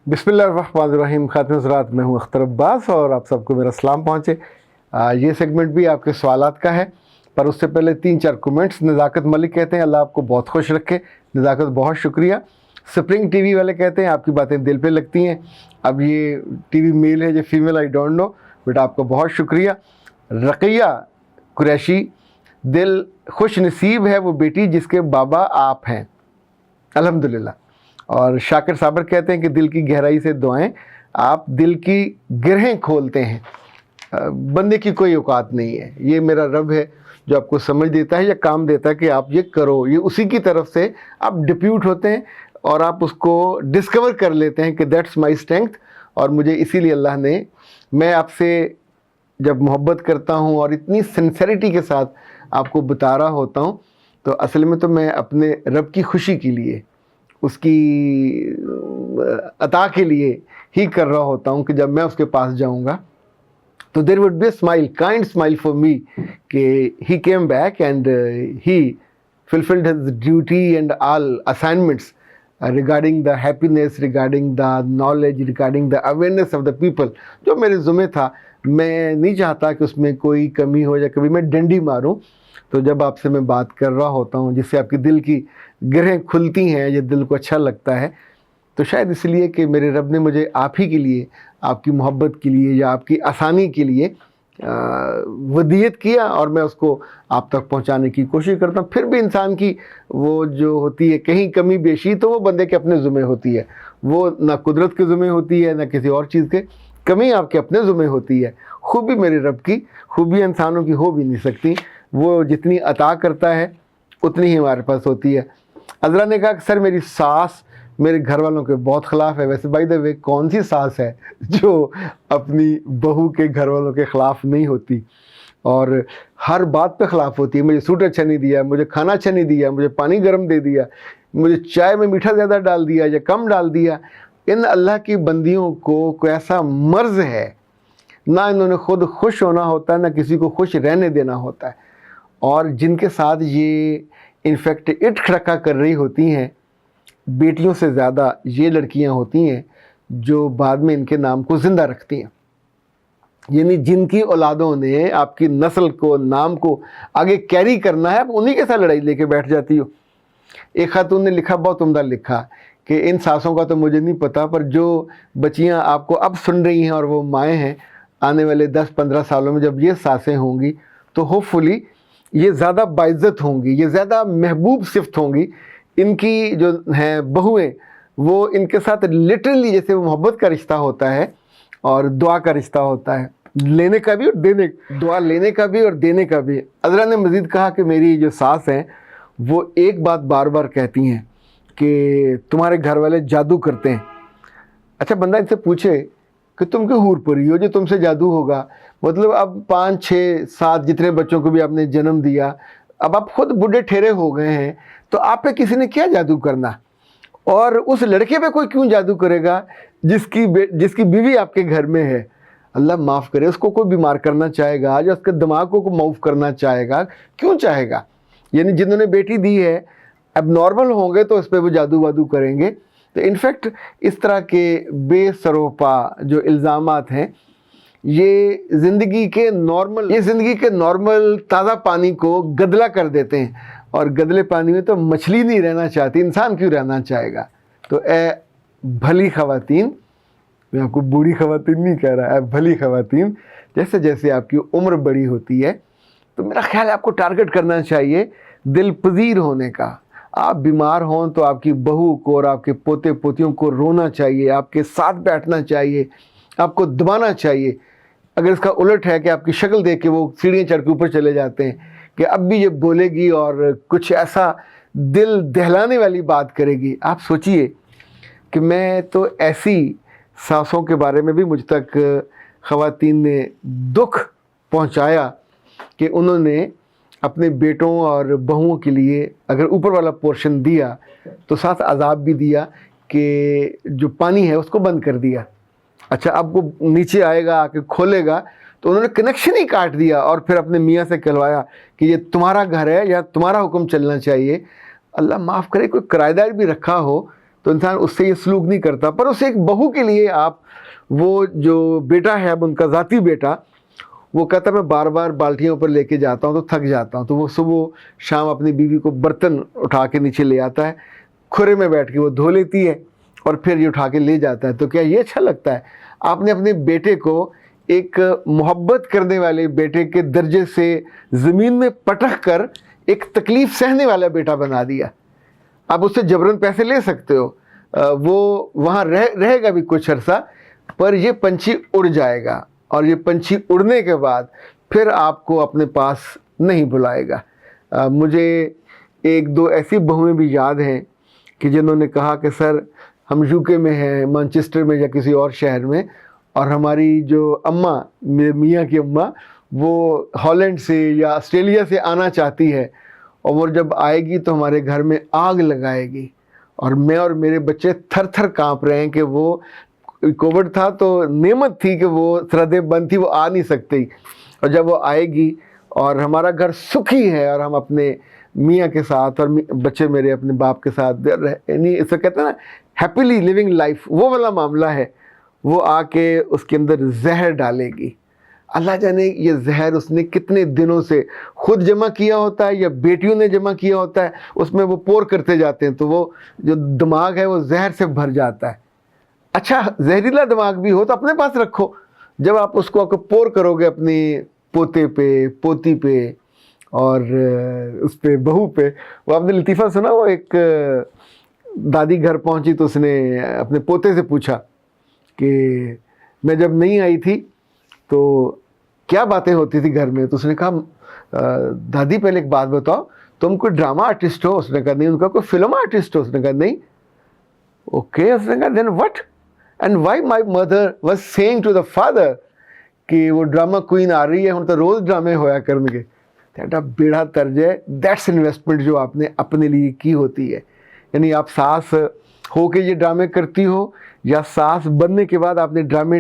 बिस्मिल्लाहिर्रहमानिर्रहीम। खातिन हज़रात, मैं हूँ अख्तर अब्बास और आप सबको मेरा सलाम पहुँचे। ये सेगमेंट भी आपके सवालात का है, पर उससे पहले 3-4 कमेंट्स। नज़ाकत मलिक कहते हैं अल्लाह आपको बहुत खुश रखे। नज़ाकत बहुत शुक्रिया। स्प्रिंग टीवी वाले कहते हैं आपकी बातें दिल पे लगती हैं। अब ये टीवी मेल है या female I don't know, but आपका बहुत शुक्रिया। रक़िया कुरैशी, दिल खुश नसीब है वो बेटी जिसके बाबा आप हैं, अल्हम्दुलिल्लाह। और शाकिर साबर कहते हैं कि दिल की गहराई से दुआएं, आप दिल की गिरहें खोलते हैं। बंदे की कोई औकात नहीं है, ये मेरा रब है जो आपको समझ देता है या काम देता है कि आप ये करो। ये उसी की तरफ से आप डिप्यूट होते हैं और आप उसको डिस्कवर कर लेते हैं कि दैट्स माई स्ट्रेंथ। और मुझे इसीलिए अल्लाह ने, मैं आपसे जब मोहब्बत करता हूँ और इतनी सिंसेरिटी के साथ आपको बता रहा होता हूँ, तो असल में तो मैं अपने रब की खुशी के लिए, उसकी अता के लिए ही कर रहा होता हूँ कि जब मैं उसके पास जाऊँगा तो there would be a smile, kind smile for me कि he came back and he fulfilled his duty and all assignments regarding the happiness, regarding the knowledge, regarding the awareness of the people. जो मेरे ज़ुम्मे था, मैं नहीं चाहता कि उसमें कोई कमी हो या कभी मैं डंडी मारूं। तो जब आपसे मैं बात कर रहा होता हूं जिससे आपकी दिल की गिरहें खुलती हैं, ये दिल को अच्छा लगता है, तो शायद इसलिए कि मेरे रब ने मुझे आप ही के लिए, आपकी मोहब्बत के लिए या आपकी आसानी के लिए वदीयत किया और मैं उसको आप तक पहुंचाने की कोशिश करता हूं। फिर भी इंसान की वो जो होती है कहीं कमी बेशी, तो वो बंदे के अपने ज़ुम्मे होती है, वो ना कुदरत के ज़ुम्मे होती है ना किसी और चीज़ के। कमी आपके अपने ज़ुम्मे होती है। खूबी मेरे रब की, खूबी इंसानों की हो भी नहीं सकती। वो जितनी अता करता है उतनी ही हमारे पास होती है। अज़रा ने कहा कि सर मेरी सास मेरे घर वालों के बहुत ख़िलाफ़ है। वैसे बाय द वे कौन सी सास है जो अपनी बहू के घर वालों के ख़िलाफ़ नहीं होती और हर बात पे ख़िलाफ़ होती है। मुझे सूट अच्छा नहीं दिया, मुझे खाना अच्छा नहीं दिया, मुझे पानी गर्म दे दिया, मुझे चाय में मीठा ज़्यादा डाल दिया या कम डाल दिया। इन अल्लाह की बंदियों को ऐसा मर्ज़ है, ना इन्होंने ख़ुद खुश होना होता है ना किसी को खुश रहने देना होता है। और जिनके साथ ये इनफैक्ट इट खड़का कर रही होती हैं, बेटियों से ज़्यादा ये लड़कियां होती हैं जो बाद में इनके नाम को ज़िंदा रखती हैं। यानी जिनकी औलादों ने आपकी नस्ल को, नाम को आगे कैरी करना है, आप उन्हीं के साथ लड़ाई लेके बैठ जाती हो। एक खातून ने लिखा, बहुत उम्दा लिखा, कि इन सासों का तो मुझे नहीं पता, पर जो बच्चियां आपको अब सुन रही हैं और वो माएँ हैं, आने वाले 10-15 सालों में जब ये सासें होंगी तो होपफुली ये ज़्यादा बाइज़्ज़त होंगी, ये ज़्यादा महबूब सिफ्त होंगी। इनकी जो हैं बहुएं, वो इनके साथ लिटरली जैसे वो मोहब्बत का रिश्ता होता है और दुआ का रिश्ता होता है, लेने का भी और देने, दुआ लेने का भी और देने का भी। अज़रा ने मज़ीद कहा कि मेरी जो सास हैं वो एक बात बार बार कहती हैं कि तुम्हारे घर वाले जादू करते हैं। अच्छा, बंदा इनसे पूछे कि तुम क्यों हूर परी हो जो तुमसे जादू होगा? मतलब अब 5-6-7 जितने बच्चों को भी आपने जन्म दिया, अब आप खुद बूढ़े ठेरे हो गए हैं, तो आप पे किसी ने क्या जादू करना? और उस लड़के पे कोई क्यों जादू करेगा जिसकी बीवी आपके घर में है? अल्लाह माफ़ करे, उसको कोई बीमार करना चाहेगा या उसके दिमाग को माफ़ करना चाहेगा? क्यों चाहेगा? यानी जिन्होंने बेटी दी है अब नॉर्मल होंगे तो उस पर वो जादू वादू करेंगे। तो इनफैक्ट इस तरह के बेसरोपा जो इल्ज़ामात हैं, ये ज़िंदगी के नॉर्मल ताज़ा पानी को गदला कर देते हैं। और गदले पानी में तो मछली नहीं रहना चाहती, इंसान क्यों रहना चाहेगा? तो ए भली ख़वातीन, मैं आपको बूढ़ी ख़वातीन नहीं कह रहा, ए भली ख़वातीन, जैसे जैसे आपकी उम्र बड़ी होती है तो मेरा ख्याल है आपको टारगेट करना चाहिए दिल पजीर होने का। आप बीमार हों तो आपकी बहू को और आपके पोते पोतियों को रोना चाहिए, आपके साथ बैठना चाहिए, आपको दबाना चाहिए। अगर इसका उलट है कि आपकी शक्ल देख के वो सीढ़ियाँ चढ़ के ऊपर चले जाते हैं कि अब भी ये बोलेगी और कुछ ऐसा दिल दहलाने वाली बात करेगी, आप सोचिए कि मैं तो ऐसी सासों के बारे में भी मुझ तक ख़वातीन ने दुख पहुंचाया कि उन्होंने अपने बेटों और बहुओं के लिए अगर ऊपर वाला पोर्शन दिया तो साथ अजाब भी दिया कि जो पानी है उसको बंद कर दिया। अच्छा, अब वो नीचे आएगा, आके खोलेगा, तो उन्होंने कनेक्शन ही काट दिया और फिर अपने मियाँ से कहलवाया कि ये तुम्हारा घर है या तुम्हारा हुक्म चलना चाहिए। अल्लाह माफ़ करे, कोई किराएदार भी रखा हो, تو انسان اس سے یہ سلوک نہیں کرتا. پر اسے ایک بہو کے لیے آپ وہ جو بیٹا ہے اب ان کا ذاتی بیٹا, وہ کہتا ہے میں بار بار بالٹیاں اوپر لے کے جاتا ہوں تو تھک جاتا ہوں, تو وہ صبح شام اپنی بیوی کو برتن اٹھا کے نیچے لے آتا ہے, کھرے میں بیٹھ کے وہ دھو لیتی ہے اور پھر یہ اٹھا کے لے جاتا ہے. تو کیا یہ اچھا لگتا ہے؟ آپ نے اپنے بیٹے کو ایک محبت کرنے والے بیٹے کے درجے سے زمین میں پٹک کر ایک تکلیف سہنے والا بیٹا بنا دیا. آپ اس سے جبراً پیسے لے سکتے ہو, وہ وہاں رہے گا بھی کچھ عرصہ, پر یہ پنچھی اڑ جائے گا, اور یہ پنچھی اڑنے کے بعد پھر آپ کو اپنے پاس نہیں بلائے گا. مجھے ایک دو ایسی بہویں بھی یاد ہیں کہ جنہوں نے کہا کہ سر ہم یو کے میں ہیں, مانچسٹر میں یا کسی اور شہر میں, اور ہماری جو اماں, میرے میاں کی اماں, وہ ہالینڈ سے یا آسٹریلیا سے آنا چاہتی ہے, اور وہ جب آئے گی تو ہمارے گھر میں آگ لگائے گی, اور میں اور میرے بچے تھر تھر کانپ رہے ہیں کہ وہ کووڈ تھا تو نعمت تھی کہ وہ سرحدیں بند تھی, وہ آ نہیں سکتی, اور جب وہ آئے گی اور ہمارا گھر سکھی ہے اور ہم اپنے میاں کے ساتھ اور بچے میرے اپنے باپ کے ساتھ, یعنی اسے کہتے ہیں نا ہیپیلی لیونگ لائف, وہ والا معاملہ ہے, وہ آ کے اس کے اندر زہر ڈالے گی. اللہ جانے یہ زہر اس نے کتنے دنوں سے خود جمع کیا ہوتا ہے یا بیٹیوں نے جمع کیا ہوتا ہے, اس میں وہ پور کرتے جاتے ہیں, تو وہ جو دماغ ہے وہ زہر سے بھر جاتا ہے. اچھا زہریلا دماغ بھی ہو تو اپنے پاس رکھو, جب آپ اس کو پور کرو گے اپنے پوتے پہ, پوتی پہ, اور اس پہ بہو پہ. وہ آپ نے لطیفہ سنا, وہ ایک دادی گھر پہنچی تو اس نے اپنے پوتے سے پوچھا کہ میں جب نہیں آئی تھی تو کیا باتیں ہوتی تھی گھر میں, تو اس نے کہا دادی پہلے ایک بات بتاؤ, تم کوئی ڈرامہ آرٹسٹ ہو؟ اس نے کہا نہیں. ان کا کوئی فلم آرٹسٹ ہو؟ اس نے کہا نہیں. اوکے, اس نے کہا then what and why my mother was saying to the father کہ وہ ڈرامہ کوئین آ رہی ہے, ہوں تو روز ڈرامے ہویا کرن گے. تیٹا بیڑا ترج ہے, دیٹس انویسٹمنٹ جو آپ نے اپنے لیے کی ہوتی ہے. یعنی آپ ساس ہو کے یہ ڈرامے کرتی ہو یا ساس بننے کے بعد آپ نے ڈرامے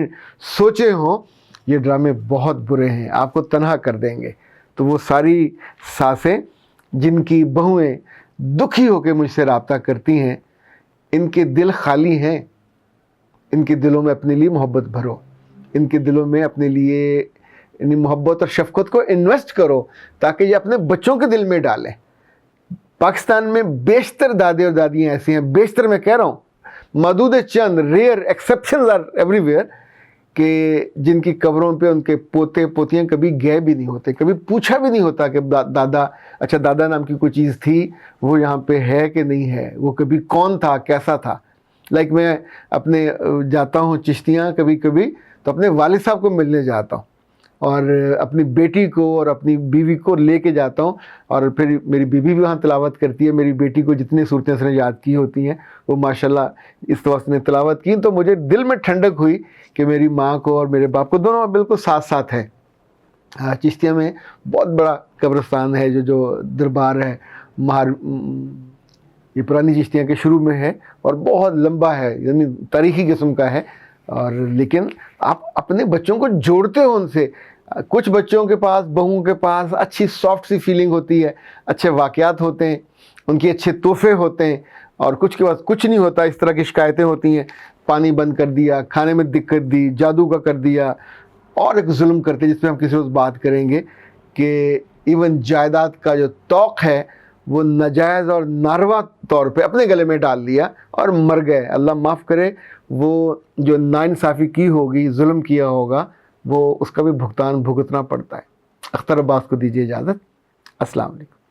سوچے ہوں, یہ ڈرامے بہت برے ہیں, آپ کو تنہا کر دیں گے. تو وہ ساری ساسیں جن کی بہویں دکھی ہو کے مجھ سے رابطہ کرتی ہیں, ان کے دل خالی ہیں, ان کے دلوں میں اپنے لیے محبت بھرو, ان کے دلوں میں اپنے لیے یعنی محبت اور شفقت کو انویسٹ کرو تاکہ یہ اپنے بچوں کے دل میں ڈالیں. پاکستان میں بیشتر دادے اور دادیاں ایسی ہیں, بیشتر میں کہہ رہا ہوں, محدود چند rare exceptions are everywhere, کہ جن کی قبروں پہ ان کے پوتے پوتیاں کبھی گئے بھی نہیں ہوتے, کبھی پوچھا بھی نہیں ہوتا کہ دادا, اچھا دادا نام کی کوئی چیز تھی, وہ یہاں پہ ہے کہ نہیں ہے, وہ کبھی کون تھا, کیسا تھا. لائک میں اپنے جاتا ہوں چشتیاں کبھی کبھی, تو اپنے والد صاحب کو ملنے جاتا ہوں, اور اپنی بیٹی کو اور اپنی بیوی کو لے کے جاتا ہوں, اور پھر میری بیوی بھی وہاں تلاوت کرتی ہے. میری بیٹی کو جتنی صورتیں اس نے یاد کی ہوتی ہیں وہ ماشاءاللہ اس وقت نے تلاوت کی, تو مجھے دل میں ٹھنڈک ہوئی کہ میری ماں کو اور میرے باپ کو دونوں بالکل ساتھ ساتھ ہیں. چشتیہ میں بہت بڑا قبرستان ہے جو دربار ہے, یہ پرانی چشتیاں کے شروع میں ہے اور بہت لمبا ہے, یعنی تاریخی قسم کا ہے. اور لیکن آپ اپنے بچوں کو جوڑتے ہو ان سے. کچھ بچوں کے پاس, بہوؤں کے پاس اچھی سافٹ سی فیلنگ ہوتی ہے, اچھے واقعات ہوتے ہیں, ان کے اچھے تحفے ہوتے ہیں, اور کچھ کے پاس کچھ نہیں ہوتا. اس طرح کی شکایتیں ہوتی ہیں, پانی بند کر دیا, کھانے میں دقت دی, جادو کا کر دیا, اور ایک ظلم کرتے جس پہ ہم کسی روز بات کریں گے کہ ایون جائیداد کا جو توق ہے وہ ناجائز اور ناروا طور پہ اپنے گلے میں ڈال لیا اور مر گئے. اللہ معاف کرے, وہ جو ناانصافی کی ہوگی, ظلم کیا ہوگا, وہ اس کا بھی بھگتان بھگتنا پڑتا ہے. اختر عباس کو دیجیے اجازت. السلام علیکم.